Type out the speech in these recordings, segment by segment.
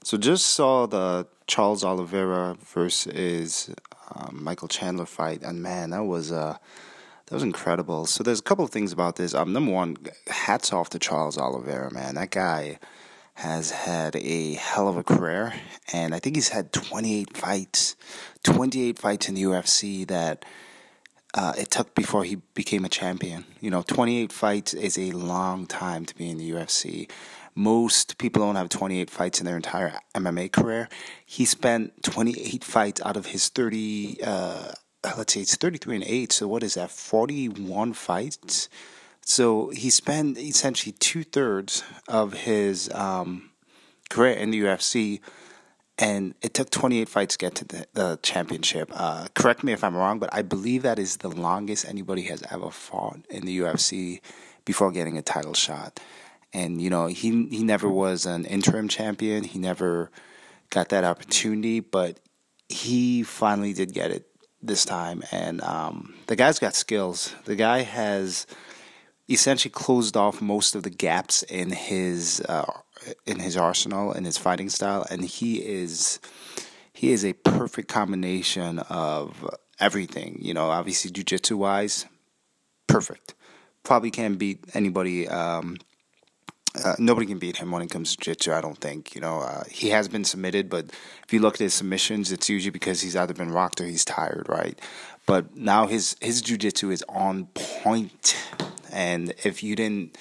So just saw the Charles Oliveira versus Michael Chandler fight, and man, that was incredible. So there's a couple of things about this. Number one, hats off to Charles Oliveira, man. That guy has had a hell of a career, and I think he's had 28 fights in the UFC that it took before he became a champion. 28 fights is a long time to be in the UFC. Most people don't have 28 fights in their entire MMA career. He spent 28 fights out of his 30, let's say it's 33-8, so what is that, 41 fights? So he spent essentially two-thirds of his career in the UFC, and it took 28 fights to get to the championship. Correct me if I'm wrong, but I believe that is the longest anybody has ever fought in the UFC before getting a title shot. And, he never was an interim champion. He never got that opportunity, but he finally did get it this time. And the guy's got skills. The guy has essentially closed off most of the gaps in his arsenal and his fighting style, and he is a perfect combination of everything. Obviously jiu-jitsu wise, perfect. Probably can't beat anybody. Nobody can beat him when it comes to jiu-jitsu, I don't think. He has been submitted, but if you look at his submissions, it's usually because he's either been rocked or he's tired, right? But now his jiu-jitsu is on point. And if you didn't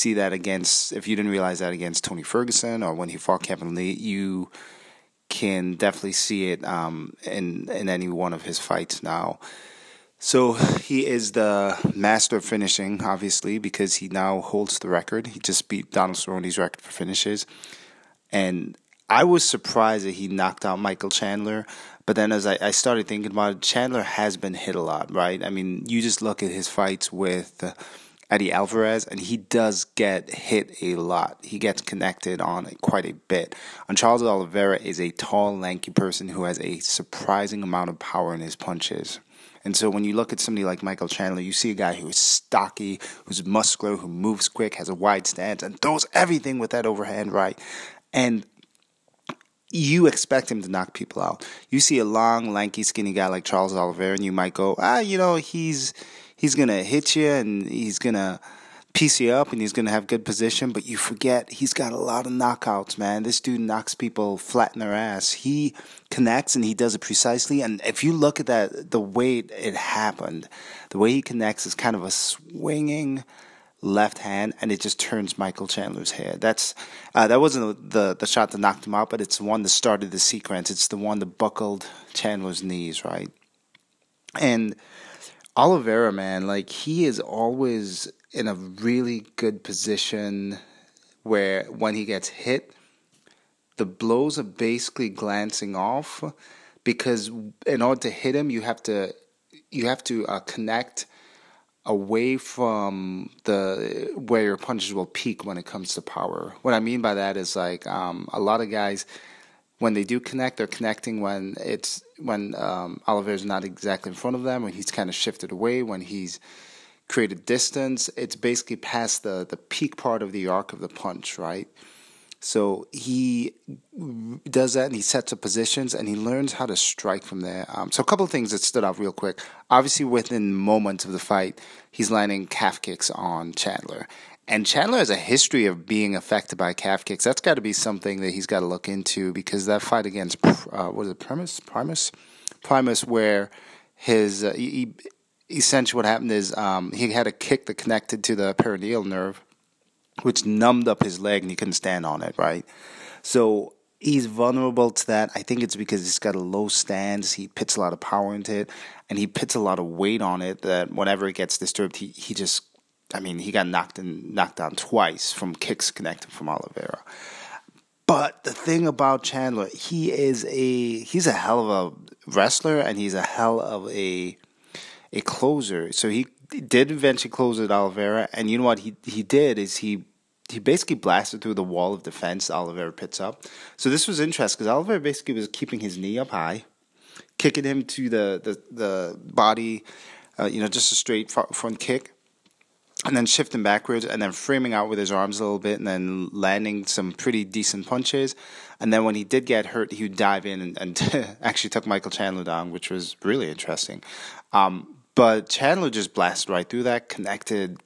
realize that against Tony Ferguson or when he fought Kevin Lee, you can definitely see it in any one of his fights now. So he is the master of finishing, obviously, because he now holds the record. He just beat Donald Cerrone's record for finishes. And I was surprised that he knocked out Michael Chandler. But then as I started thinking about it, Chandler has been hit a lot, right? I mean, you just look at his fights with Eddie Alvarez, and he does get hit a lot. He gets connected on it quite a bit. And Charles Oliveira is a tall, lanky person who has a surprising amount of power in his punches. And so when you look at somebody like Michael Chandler, you see a guy who is stocky, who's muscular, who moves quick, has a wide stance, and throws everything with that overhand right. And you expect him to knock people out. You see a long, lanky, skinny guy like Charles Oliveira, and you might go, he's going to hit you, and he's going to piece you up, and he's going to have good position, but you forget he's got a lot of knockouts, man. This dude knocks people flat in their ass. He connects, and he does it precisely, and if you look at that, the way it happened, the way he connects is kind of a swinging left hand, and it just turns Michael Chandler's head. That wasn't the shot that knocked him out, but it's the one that started the sequence. It's the one that buckled Chandler's knees, right? And Oliveira, man, he is always in a really good position where when he gets hit, the blows are basically glancing off, because in order to hit him, you have to connect away from where your punches will peak when it comes to power. What I mean by that is a lot of guys, when they do connect, they're connecting when Oliveira's not exactly in front of them, when he's kind of shifted away, when he's created distance. It's basically past the peak part of the arc of the punch, right? So he does that, and he sets up positions, and he learns how to strike from there. So a couple of things that stood out real quick. Obviously, within moments of the fight, he's landing calf kicks on Chandler. And Chandler has a history of being affected by calf kicks. That's got to be something that he's got to look into, because that fight against, Primus, where his essentially what happened is he had a kick that connected to the perineal nerve, which numbed up his leg, and he couldn't stand on it, right? So he's vulnerable to that. I think it's because he's got a low stance. He puts a lot of power into it, and he puts a lot of weight on it that whenever it gets disturbed, he got knocked down twice from kicks connected from Oliveira. But the thing about Chandler, he's a hell of a wrestler, and he's a hell of a closer. So he did eventually close with Oliveira, and you know what he did is he basically blasted through the wall of defense Oliveira pits up. So this was interesting, because Oliveira basically was keeping his knee up high, kicking him to the body, just a straight front kick. and then shifting backwards, and then framing out with his arms a little bit, and then landing some pretty decent punches. And then when he did get hurt, he would dive in and actually took Michael Chandler down, which was really interesting. But Chandler just blasted right through that, connected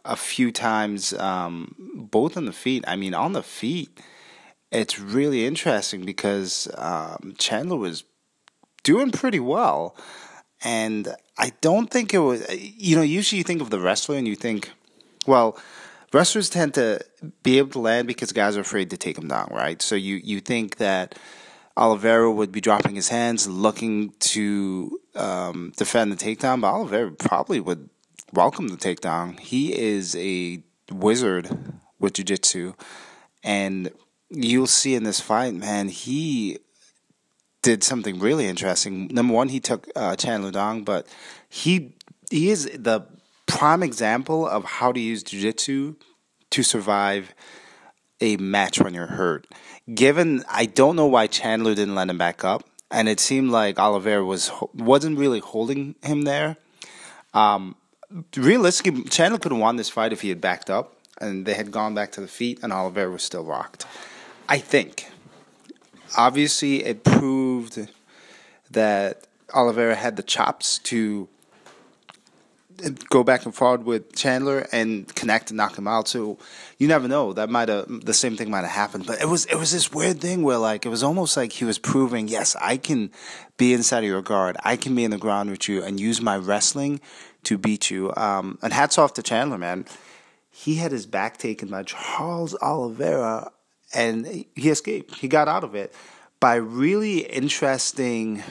a few times, both on the feet. I mean, on the feet, it's really interesting because Chandler was doing pretty well. And I don't think it was, usually you think of the wrestler and you think, well, wrestlers tend to be able to land because guys are afraid to take them down, right? So you think that Oliveira would be dropping his hands, looking to defend the takedown, but Oliveira probably would welcome the takedown. He is a wizard with jiu-jitsu, and you'll see in this fight, man, he did something really interesting. Number one, he took Chandler down, but he is the prime example of how to use jiu-jitsu to survive a match when you're hurt. Given, I don't know why Chandler didn't let him back up, and it seemed like Oliveira wasn't really holding him there. Realistically, Chandler could have won this fight if he had backed up and they had gone back to the feet and Oliveira was still rocked, I think. Obviously, it proved that Oliveira had the chops to go back and forward with Chandler and connect and knock him out. So you never know. The same thing might have happened. But it was this weird thing where it was almost like he was proving, yes, I can be inside of your guard. I can be in the ground with you and use my wrestling to beat you. And hats off to Chandler, man. He had his back taken by Charles Oliveira, and he escaped. He got out of it by really interesting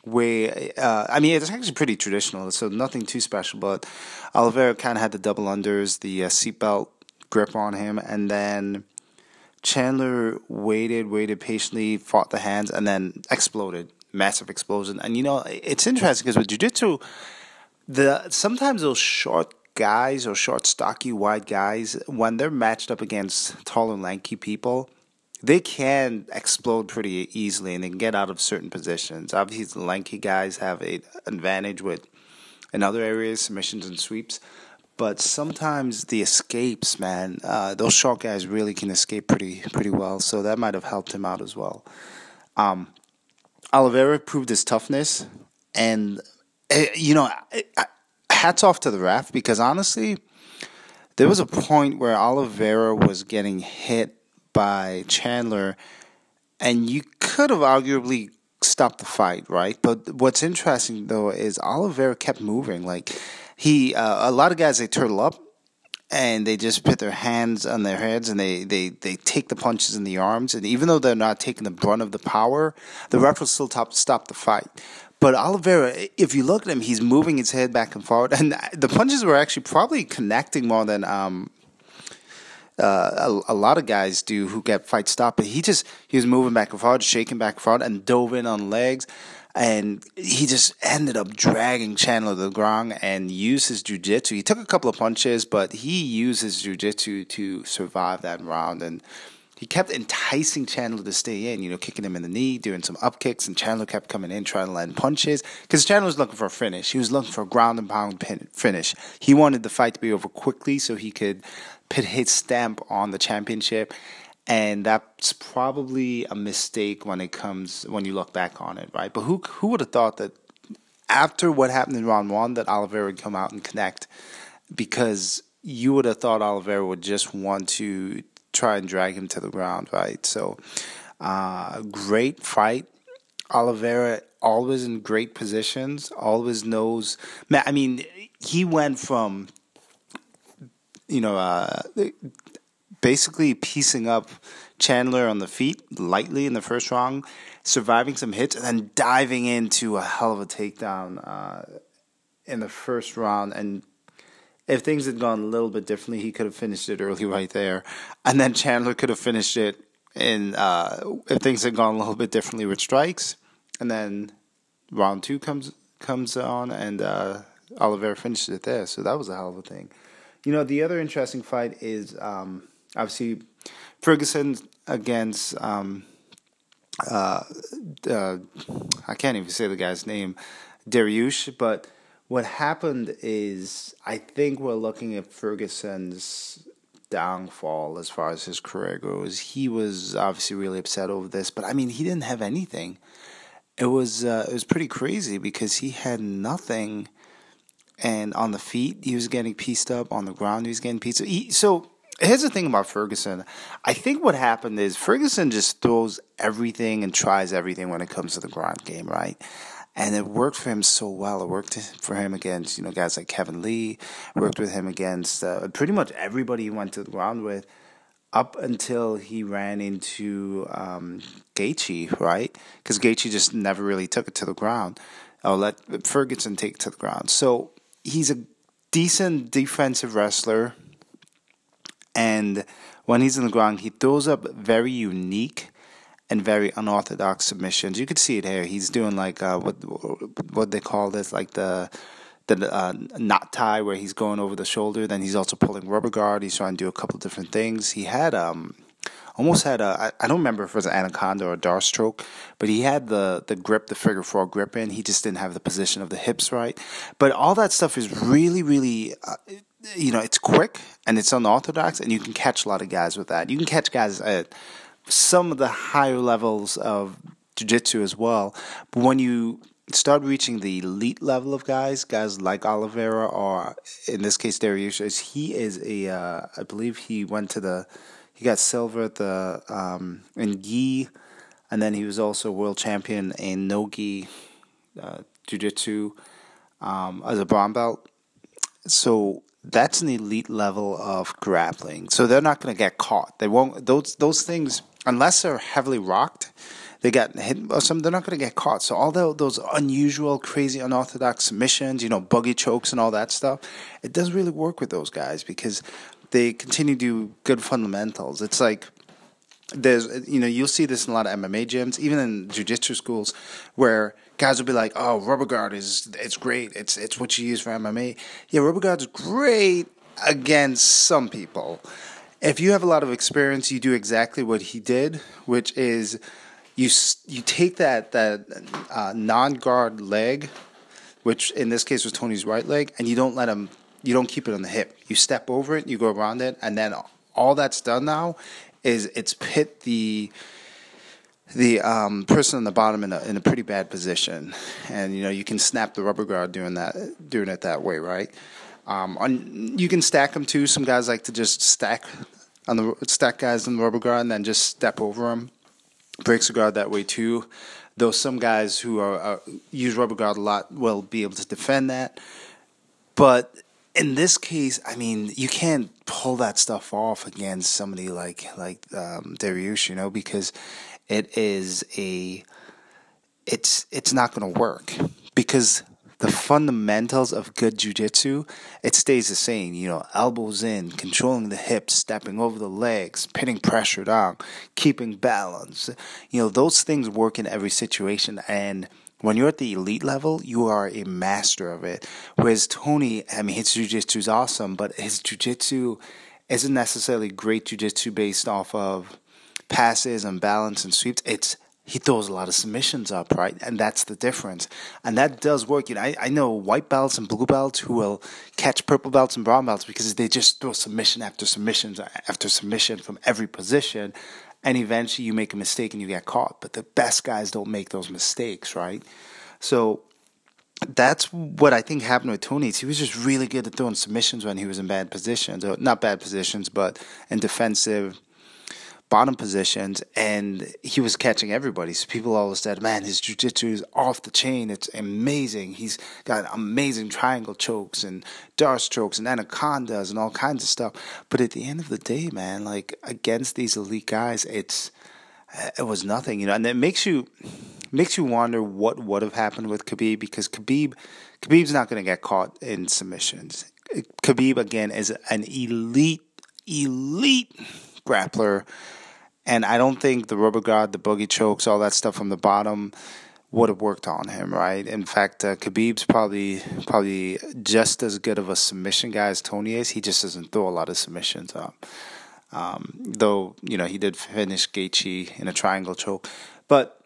way. It's actually pretty traditional, so nothing too special. But Oliveira kind of had the double unders, the seatbelt grip on him, and then Chandler waited patiently, fought the hands, and then exploded. Massive explosion. And it's interesting because with jiu-jitsu, sometimes those short guys or short, stocky, wide guys, when they're matched up against tall and lanky people, they can explode pretty easily and they can get out of certain positions. Obviously, the lanky guys have an advantage in other areas, submissions and sweeps. But sometimes the escapes, man, those short guys really can escape pretty well. So that might have helped him out as well. Oliveira proved his toughness, and hats off to the ref, because honestly, there was a point where Oliveira was getting hit by Chandler, and you could have arguably stopped the fight, right? But what's interesting though is Oliveira kept moving. A lot of guys, they turtle up and they just put their hands on their heads and they take the punches in the arms, and even though they're not taking the brunt of the power, the ref will still stop the fight. But Oliveira, if you look at him, he's moving his head back and forward, and the punches were actually probably connecting more than a lot of guys do who get fight stopped. But he was moving back and forward, shaking back and forward, and dove in on legs, and he just ended up dragging Chandler to the ground and used his jiu-jitsu. He took a couple of punches, but he used his jiu-jitsu to survive that round, and he kept enticing Chandler to stay in, kicking him in the knee, doing some up kicks, and Chandler kept coming in, trying to land punches, because Chandler was looking for a finish. He was looking for a ground and pound finish. He wanted the fight to be over quickly so he could put his stamp on the championship, and that's probably a mistake when you look back on it, right? But who would have thought that after what happened in round one that Oliveira would come out and connect, because you would have thought Oliveira would just want to try and drag him to the ground, right? So, great fight. Oliveira always in great positions, always knows. He went from, basically piecing up Chandler on the feet lightly in the first round, surviving some hits, and then diving into a hell of a takedown in the first round. And if things had gone a little bit differently, he could have finished it early right there. And then Chandler could have finished it if things had gone a little bit differently with strikes. And then round two comes on, and Oliveira finishes it there. So that was a hell of a thing. The other interesting fight is obviously Ferguson against I can't even say the guy's name, Dariush, but what happened is, I think we're looking at Ferguson's downfall as far as his career goes. He was obviously really upset over this, but I mean, he didn't have anything. It was pretty crazy because he had nothing, and on the feet he was getting pieced up, on the ground he was getting pieced up. So here's the thing about Ferguson. I think what happened is Ferguson just throws everything and tries everything when it comes to the ground game, right? And it worked for him so well. It worked for him against, guys like Kevin Lee. It worked with him against pretty much everybody he went to the ground with, up until he ran into Gaethje, right? Because Gaethje just never really took it to the ground. Or let Ferguson take it to the ground. So he's a decent defensive wrestler. And when he's in the ground, he throws up very unique and very unorthodox submissions. You could see it here. He's doing like what they call this, like the knot tie, where he's going over the shoulder. Then he's also pulling rubber guard. He's trying to do a couple different things. He had almost had I don't remember if it was an anaconda or a dar stroke, but he had the grip, the figure four grip in. He just didn't have the position of the hips right. But all that stuff is really, really. It's quick and it's unorthodox, and you can catch a lot of guys with that. You can catch guys at some of the higher levels of jiu-jitsu as well. But when you start reaching the elite level of guys like Oliveira, or in this case Dariush, he is I believe he got silver at in gi, and then he was also world champion in no gi jiu-jitsu as a brown belt. So that's an elite level of grappling. So they're not going to get caught. They won't. Those things, unless they're heavily rocked, they got hit or something, they're not going to get caught. So all those unusual, crazy, unorthodox submissions, buggy chokes and all that stuff, it doesn't really work with those guys because they continue to do good fundamentals. It's like you'll see this in a lot of MMA gyms, even in jiu-jitsu schools, where guys will be like, "Oh, rubber guard it's great. It's what you use for MMA." Yeah, rubber guard's great against some people. If you have a lot of experience, you do exactly what he did, which is you take that non-guard leg, which in this case was Tony's right leg, and you don't keep it on the hip. You step over it, you go around it, and then all that's done now is it's pit the person on the bottom in a pretty bad position, and you can snap the rubber guard doing it that way, right? You can stack them too. Some guys like to just stack guys on the rubber guard and then just step over them. Breaks the guard that way too. Though some guys who use rubber guard a lot will be able to defend that, but in this case, I mean, you can't pull that stuff off against somebody like Dariush, because it's not going to work, because the fundamentals of good jiu-jitsu, it stays the same. Elbows in, controlling the hips, stepping over the legs, pitting pressure down, keeping balance. Those things work in every situation, and when you're at the elite level, you are a master of it. Whereas Tony, I mean, his jiu-jitsu is awesome, but his jiu-jitsu isn't necessarily great jiu-jitsu based off of passes and balance and sweeps. He throws a lot of submissions up, right? And that's the difference. And that does work. I know white belts and blue belts who will catch purple belts and brown belts because they just throw submission after submission after submission from every position. And eventually you make a mistake and you get caught. But the best guys don't make those mistakes, right? So that's what I think happened with Tony. He was just really good at throwing submissions when he was in bad positions. Or not bad positions, but in defensive bottom positions. And he was catching everybody. So people always said, man, his jiu-jitsu is off the chain. It's amazing. He's got amazing triangle chokes and dar strokes and anacondas and all kinds of stuff. But at the end of the day, man, like against these elite guys, it was nothing, and it makes you wonder what would have happened with Khabib, because Khabib's not going to get caught in submissions. Khabib, again, is an elite grappler, and I don't think the rubber guard, the boogie chokes, all that stuff from the bottom would have worked on him, right? In fact, Khabib's probably just as good of a submission guy as Tony is. He just doesn't throw a lot of submissions up. Though, he did finish Gaethje in a triangle choke. But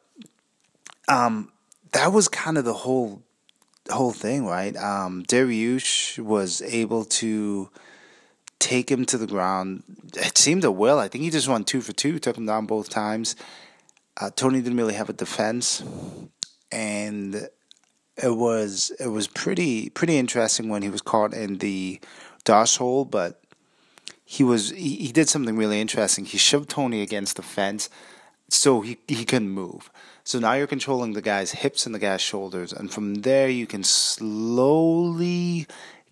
that was kind of the whole whole thing, right? Dariush was able to take him to the ground. It seemed a will. I think he just won 2 for 2, took him down both times. Tony didn't really have a defense, and it was pretty interesting when he was caught in the Dosh hole, but he did something really interesting. He shoved Tony against the fence so he couldn't move. So now you're controlling the guy's hips and the guy's shoulders, and from there you can slowly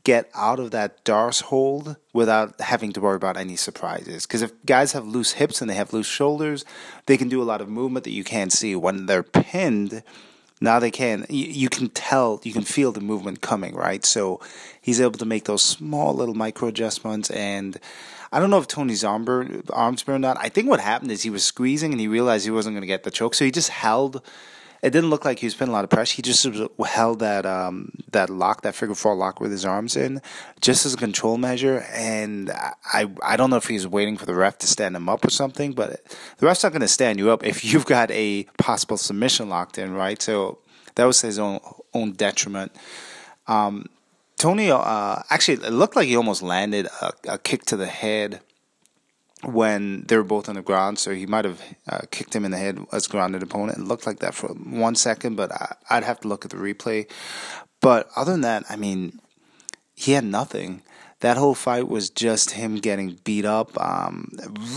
get out of that Darce hold without having to worry about any surprises. Because if guys have loose hips and they have loose shoulders, they can do a lot of movement that you can't see. When they're pinned, now they can. You can tell, you can feel the movement coming, right? So he's able to make those small little micro adjustments. And I don't know if Tony's arms burned out. I think what happened is he was squeezing and he realized he wasn't going to get the choke, so he just held. It didn't look like he was putting a lot of pressure. He just held that lock, that figure four lock with his arms in, just as a control measure. And I don't know if he was waiting for the ref to stand him up or something, but the ref's not going to stand you up if you've got a possible submission locked in, right? So that was his own detriment. Tony, actually, it looked like he almost landed a kick to the head when they were both on the ground, so he might have kicked him in the head as a grounded opponent. It looked like that for 1 second, but I'd have to look at the replay. But other than that, I mean, he had nothing. That whole fight was just him getting beat up.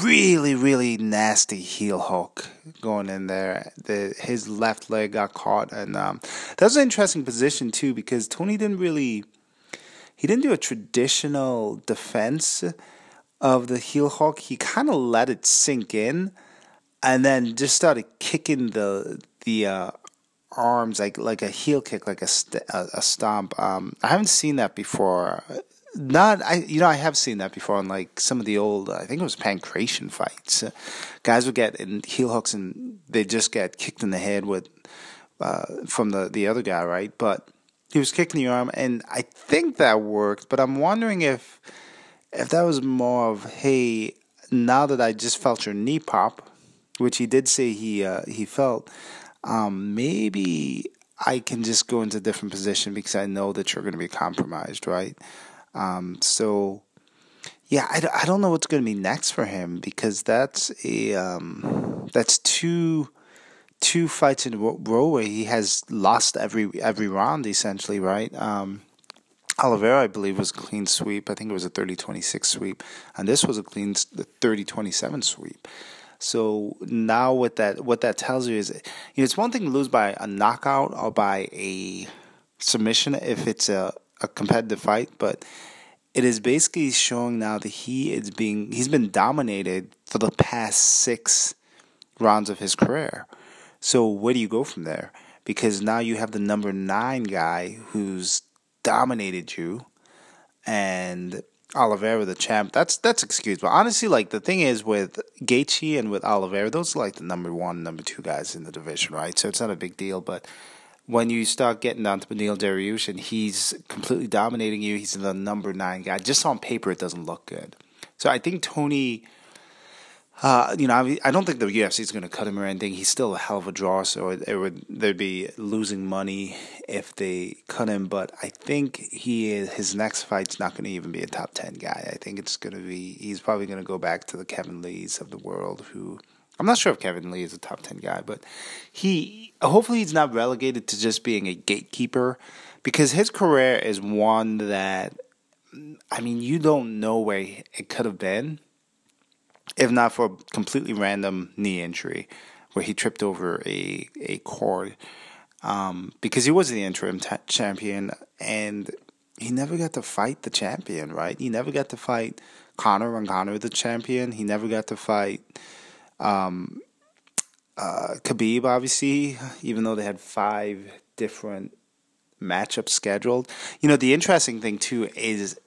Really, really nasty heel hook going in there. His left leg got caught, and that was an interesting position too, because Tony didn't do a traditional defense of the heel hook. He kind of let it sink in, and then just started kicking the arms like a heel kick, like a stomp. I haven't seen that before. I have seen that before on like some of the old, I think it was pancration fights. Guys would get in heel hooks and they just get kicked in the head with from the other guy, right? But he was kicking the arm, and I think that worked. But I'm wondering if that was more of, hey, now that I just felt your knee pop, which he did say he felt, maybe I can just go into a different position because I know that you're going to be compromised, right? So, yeah, I don't know what's going to be next for him, because that's two fights in a row where he has lost every round, essentially, right? Oliveira, I believe, was a clean sweep. I think it was a 30-26 sweep. And this was a clean 30-27 sweep. So now what that tells you is, it's one thing to lose by a knockout or by a submission if it's a competitive fight, but it is basically showing now that he's been dominated for the past 6 rounds of his career. So where do you go from there? Because now you have the number 9 guy who's dominated you, and Oliveira, the champ. That's excusable. Honestly, like, the thing is with Gaethje and with Oliveira, those are like the number 1, number 2 guys in the division, right? So it's not a big deal. But when you start getting down to Beneil Dariush and he's completely dominating you, he's the number 9 guy. Just on paper, it doesn't look good. So I think Tony, I don't think the UFC is going to cut him or anything. He's still a hell of a draw, so they'd be losing money if they cut him. But I think his next fight's not going to even be a top 10 guy. I think he's probably going to go back to the Kevin Lees of the world, who, I'm not sure if Kevin Lee is a top 10 guy, but hopefully he's not relegated to just being a gatekeeper, because his career is one that, I mean, you don't know where it could have been if not for a completely random knee injury where he tripped over a cord, because he was the interim champion, and he never got to fight the champion, right? He never got to fight Conor when Conor was the champion. He never got to fight Khabib, obviously, even though they had 5 different matchups scheduled. The interesting thing, too, is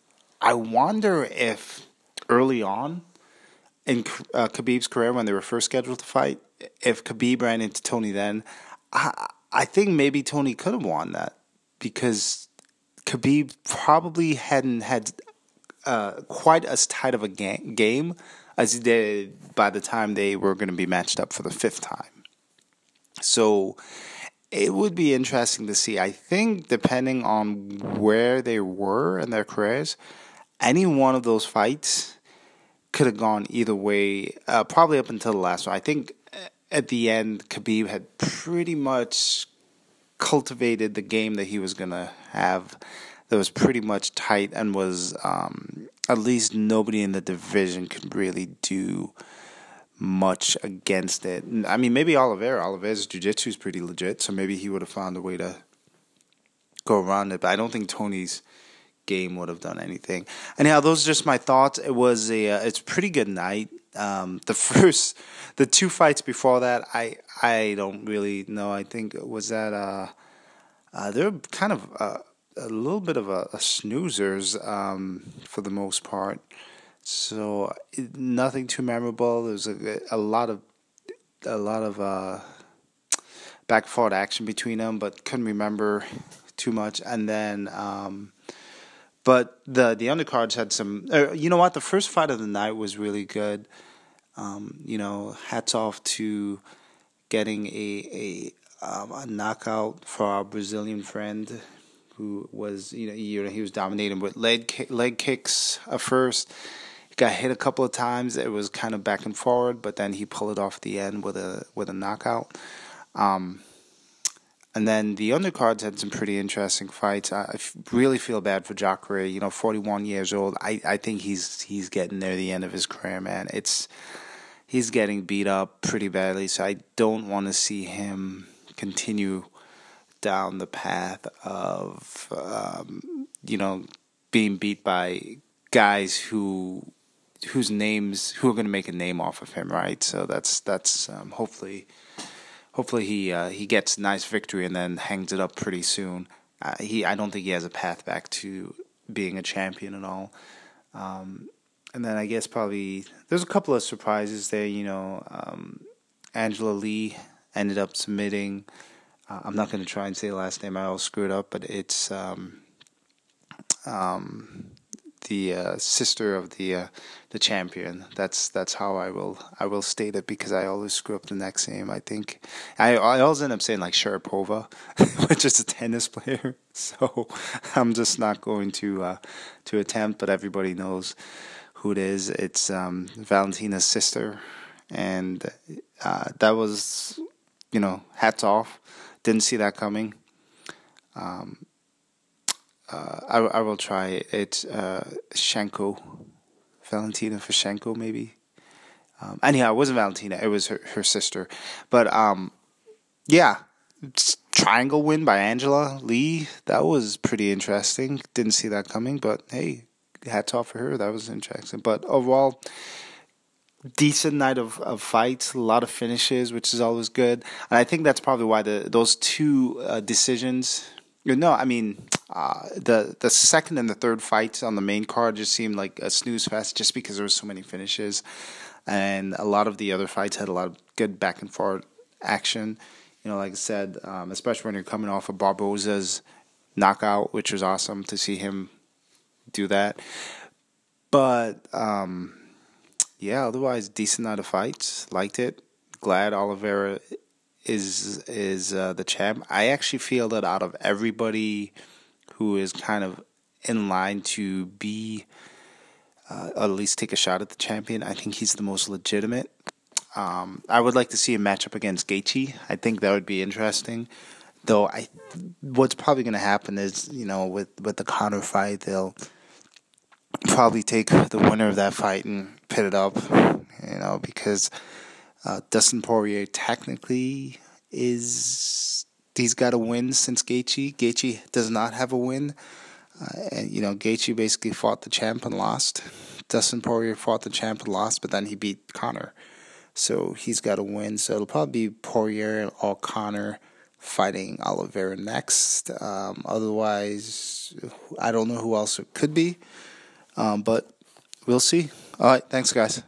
I wonder if early on in Khabib's career, when they were first scheduled to fight, if Khabib ran into Tony then, I think maybe Tony could have won that, because Khabib probably hadn't had quite as tight of a game as he did by the time they were going to be matched up for the 5th time. So it would be interesting to see. I think depending on where they were in their careers, any one of those fights could have gone either way, probably up until the last one. I think at the end, Khabib had pretty much cultivated the game that he was going to have that was pretty much tight and was at least nobody in the division could really do much against it. I mean, maybe Oliveira's jiu-jitsu is pretty legit, so maybe he would have found a way to go around it, but I don't think Tony's game would have done anything. Anyhow, those are just my thoughts. It's a pretty good night. The two fights before that, I don't really know. I think was that they're kind of a little bit of a snoozers for the most part. So nothing too memorable. There's a lot of back and forth action between them, but couldn't remember too much. And then, but the undercards had some. You know what? The first fight of the night was really good. Hats off to getting a knockout for our Brazilian friend, who was he was dominating with leg kicks at first. He got hit a couple of times. It was kind of back and forward, but then he pulled it off at the end with a knockout. And then the undercards had some pretty interesting fights. I really feel bad for Jacare. 41 years old. I think he's getting near the end of his career, man. He's getting beat up pretty badly, so I don't want to see him continue down the path of being beat by guys whose names who are going to make a name off of him, right? So that's hopefully he gets a nice victory and then hangs it up pretty soon. I don't think he has a path back to being a champion at all. And then I guess probably there's a couple of surprises there. Angela Lee ended up submitting. I'm not going to try and say the last name. I will screw it up, but it's the sister of the champion. That's how I will state it, because I always screw up the next name. I think I always end up saying like Sharapova, which is a tennis player. So I'm just not going to attempt. But everybody knows who it is. It's Valentina's sister, and that was hats off. Didn't see that coming. I will try it. It's Shenko, Valentina Shenko, maybe. Anyhow, it wasn't Valentina. It was her sister. But triangle win by Angela Lee. That was pretty interesting. Didn't see that coming. But hey, hats off for her. That was interesting. But overall, decent night of fights, a lot of finishes, which is always good. And I think that's probably why those two decisions. The second and the third fights on the main card just seemed like a snooze fest, just because there were so many finishes, and a lot of the other fights had a lot of good back and forth action. Like I said, especially when you're coming off of Barboza's knockout, which was awesome to see him do that. But otherwise decent night of fights. Liked it. Glad Oliveira is the champ. I actually feel that out of everybody who is kind of in line to be at least take a shot at the champion, I think he's the most legitimate. I would like to see a matchup against Gaethje. I think that would be interesting. Though what's probably going to happen is, with the Conor fight, they'll probably take the winner of that fight and pit it up, because Dustin Poirier technically he's got a win since Gaethje. Gaethje does not have a win. Gaethje basically fought the champ and lost. Dustin Poirier fought the champ and lost, but then he beat Conor. So he's got a win. So it'll probably be Poirier or Conor fighting Oliveira next. Otherwise, I don't know who else it could be. But we'll see. All right, thanks, guys.